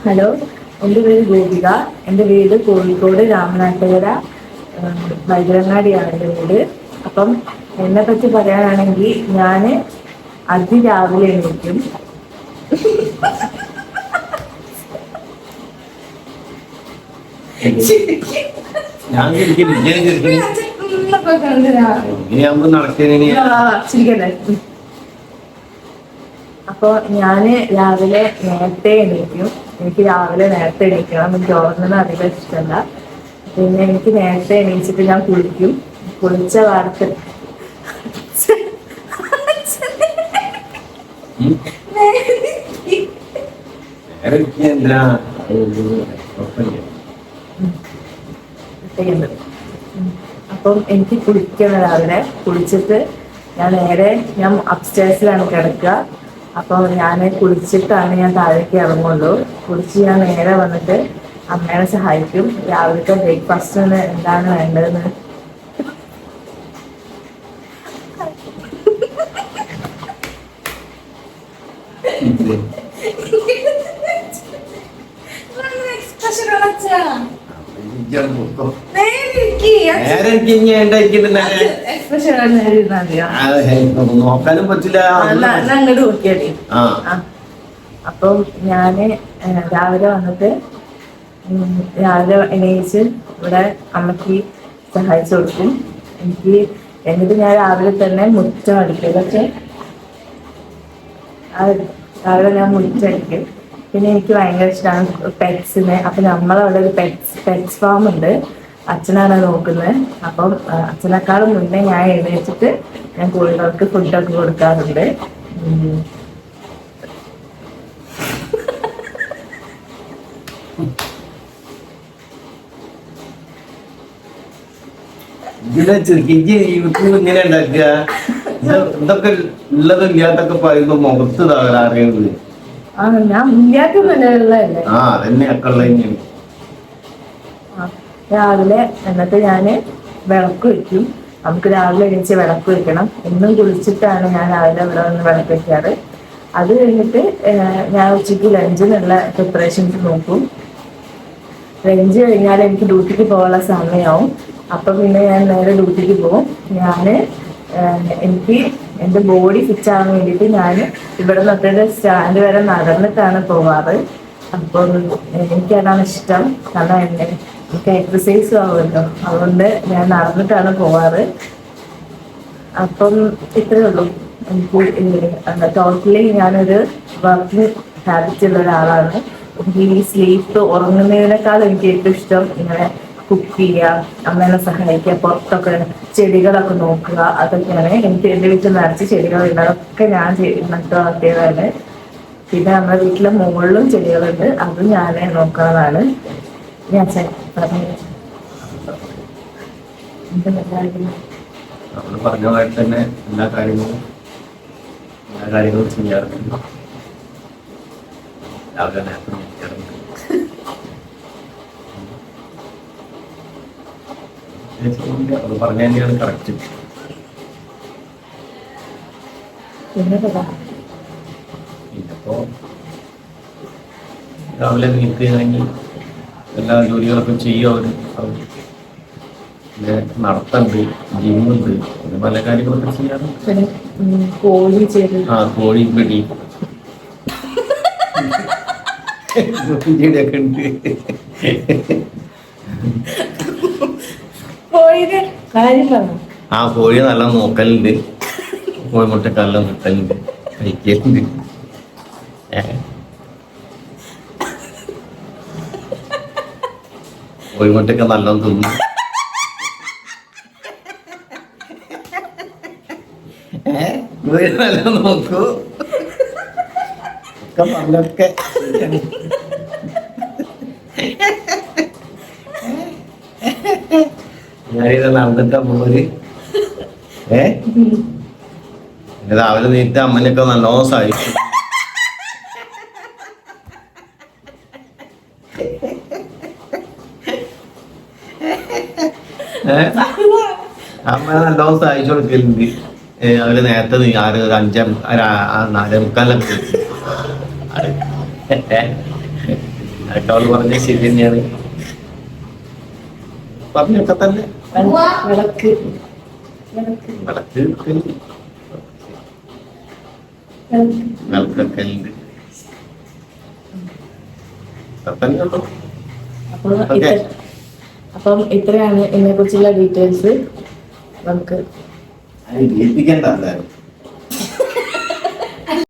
Hello, എൻ്റെ പേര് ഗോപിക. എൻ്റെ വീട് കോഴിക്കോട് രാമനാട്ടുകര വൈദ്യരങ്ങാടിയാണ് എൻ്റെ വീട്. അപ്പം എന്നെ പറ്റി പറയാനാണെങ്കിൽ ഞാൻ അതിരാവിലെ എണീക്കും. ഞാൻ ചിരിക്കല്ലേ. അപ്പോൾ ഞാൻ രാവിലെ നേരത്തെ എണീക്കും. എനിക്ക് രാവിലെ നേരത്തെ എണീക്കണം. എനിക്ക് ഉറങ്ങുന്നത് അധികം ഇഷ്ടമല്ല. പിന്നെ എനിക്ക് നേരത്തെ എണീച്ചിട്ട് ഞാൻ കുളിക്കും. കുളിച്ച വാർത്ത അപ്പം എനിക്ക് കുളിക്കണം. രാവിലെ കുളിച്ചിട്ട് ഞാൻ അപ്സ്റ്റേഴ്സിലാണ് കിടക്കുക. അപ്പോൾ ഞാൻ കുളിച്ചിട്ടാണ് ഞാൻ താഴേക്ക് ഇറങ്ങുള്ളൂ. കുളിച്ച് ഞാൻ നേരെ വന്നിട്ട് അമ്മേനെ സഹായിക്കും. രാവിലത്തെ ബ്രേക്ക്ഫാസ്റ്റിന് എന്താണ് വേണ്ടതെന്ന് നോക്കാനും പറ്റില്ല. അങ്ങോട്ട് നോക്കിയാലേ. അപ്പം ഞാന് രാവിലെ വന്നിട്ട് രാവിലെ എണീച്ച് ഇവിടെ അമ്മയ്ക്ക് സഹായിച്ചു കൊടുക്കും. എന്നിട്ട് ഞാൻ രാവിലെ തന്നെ മുറ്റം അടിക്കും. പക്ഷെ രാവിലെ ഞാൻ മുറ്റം അടിക്കും. പിന്നെ എനിക്ക് ഭയങ്കര ഇഷ്ടമാണ് പെറ്റ്സിനെ. അപ്പം നമ്മളവിടെ ഒരു പെറ്റ്സ് ഫാം ഉണ്ട്. അച്ഛനാണ് നോക്കുന്നത്. അപ്പം അച്ഛനേക്കാളും മുന്നേ ഞാൻ എഴുന്നേച്ചിട്ട് ഞാൻ കോഴികൾക്ക് ഫുഡൊക്കെ കൊടുക്കാറുണ്ട്. ഇങ്ങനെ ഉണ്ടാക്കുക. ഇതൊക്കെ ഉള്ളതും ഇല്ലാത്തൊക്കെ പറയുമ്പോ മുഖത്ത് അറിയുന്നത്. ഞാൻ ഇല്ലാത്തല്ലേ. രാവിലെ എന്നിട്ട് ഞാന് വിളക്ക് വെക്കും. നമുക്ക് രാവിലെ എണീച്ച് വിളക്ക് വെക്കണം. എന്നും കുളിച്ചിട്ടാണ് ഞാൻ രാവിലെ ഇവിടെ വന്ന് വിളക്ക് വെക്കാറ്. അത് കഴിഞ്ഞിട്ട് ഞാൻ ഉച്ചയ്ക്ക് ലഞ്ചിനുള്ള പ്രിപ്പറേഷൻസ് നോക്കും. ലഞ്ച് കഴിഞ്ഞാൽ എനിക്ക് ഡ്യൂട്ടിക്ക് പോകാനുള്ള സമയമാവും. അപ്പം പിന്നെ ഞാൻ നേരെ ഡ്യൂട്ടിക്ക് പോകും. എനിക്ക് എൻ്റെ ബോഡി ഫിറ്റ് ആവാൻ വേണ്ടിയിട്ട് ഞാൻ ഇവിടെ നിന്നിട്ട് സ്റ്റാൻഡ് വരെ നടന്നിട്ടാണ് പോവാറ്. അപ്പം എനിക്കതാണ് ഇഷ്ടം. കാരണം എനിക്ക് എക്സസൈസും ആവുമല്ലോ. അതുകൊണ്ട് ഞാൻ നടന്നിട്ടാണ് പോവാറ്. അപ്പം ഇത്രയേ ഉള്ളൂ. എനിക്ക് ടോട്ടലി ഞാനൊരു വർക്കിംഗ് ഹാബിറ്റ് ഉള്ള ഒരാളാണ്. എനിക്ക് ഈ സ്ലീപ്പ് ഉറങ്ങുന്നതിനേക്കാൾ എനിക്ക് ഏറ്റവും ഇഷ്ടം ഇങ്ങനെ കുക്ക് ചെയ്യുക, അമ്മേനെ സഹായിക്കുക, പുറത്തൊക്കെ ചെടികളൊക്കെ നോക്കുക. അതൊക്കെയാണ് എനിക്ക്. എൻ്റെ വീട്ടിൽ നിറച്ച് ചെടികളുണ്ട്. അതൊക്കെ ഞാൻ നട്ടു വളർത്തിയതാണ്. പിന്നെ നമ്മുടെ വീട്ടിലെ മുകളിലും ചെടികളുണ്ട്. അതും ഞാൻ നോക്കുന്നതാണ്. ഞാൻ പറഞ്ഞ പോലെ തന്നെ എല്ലാ കാര്യങ്ങളും ചെയ്യാറുണ്ട്. രാവിലെ നേരത്തെ അത് പറഞ്ഞ തന്നെയാണ് കറക്റ്റ്. പിന്നിപ്പോ രാവിലെ നീക്കുകയാണെങ്കിൽ എല്ലാ ജോലികളൊക്കെ ചെയ്യും. പിന്നെ നടത്തുണ്ട്, ജിമ്മുണ്ട്, പിന്നെ പല കാര്യങ്ങളൊക്കെ ചെയ്യാറുണ്ട്. കോഴി പിടി ചെടിയൊക്കെ ഉണ്ട്. കോഴി നല്ല നോക്കലുണ്ട്. കോഴിമുട്ടൊക്കെ നല്ല കിട്ടലുണ്ട്, കഴിക്കലുണ്ട്. കോഴിമുട്ടൊക്കെ നല്ലോണം തിന്നു. നല്ല നോക്കൂ ഒക്കെ പറഞ്ഞൊക്കെ ഞാനിത് നടന്നിട്ടാ പോര്. രാവിലെ നീറ്റ് അമ്മനൊക്കെ നല്ലോണം സഹായിച്ചു. അമ്മ നല്ലോണം സഹായിച്ചു കൊടുക്കലുണ്ട്. അവര് നേരത്തെ ഒരു 4:45 4:45 അതൊക്കെ അവള് പറഞ്ഞ ശരി തന്നെയാണ്. പറഞ്ഞൊക്കെ തന്നെ വിളക്ക് വിളക്ക് വിളക്കൊക്കെ ഉണ്ട്. തന്നെയുള്ളൂ. അപ്പം ഇത്രയാണ് ഇതിനെ കുറിച്ചുള്ള ഡീറ്റെയിൽസ്. നമുക്ക് ഏൽപ്പിക്കണ്ട എന്തായാലും.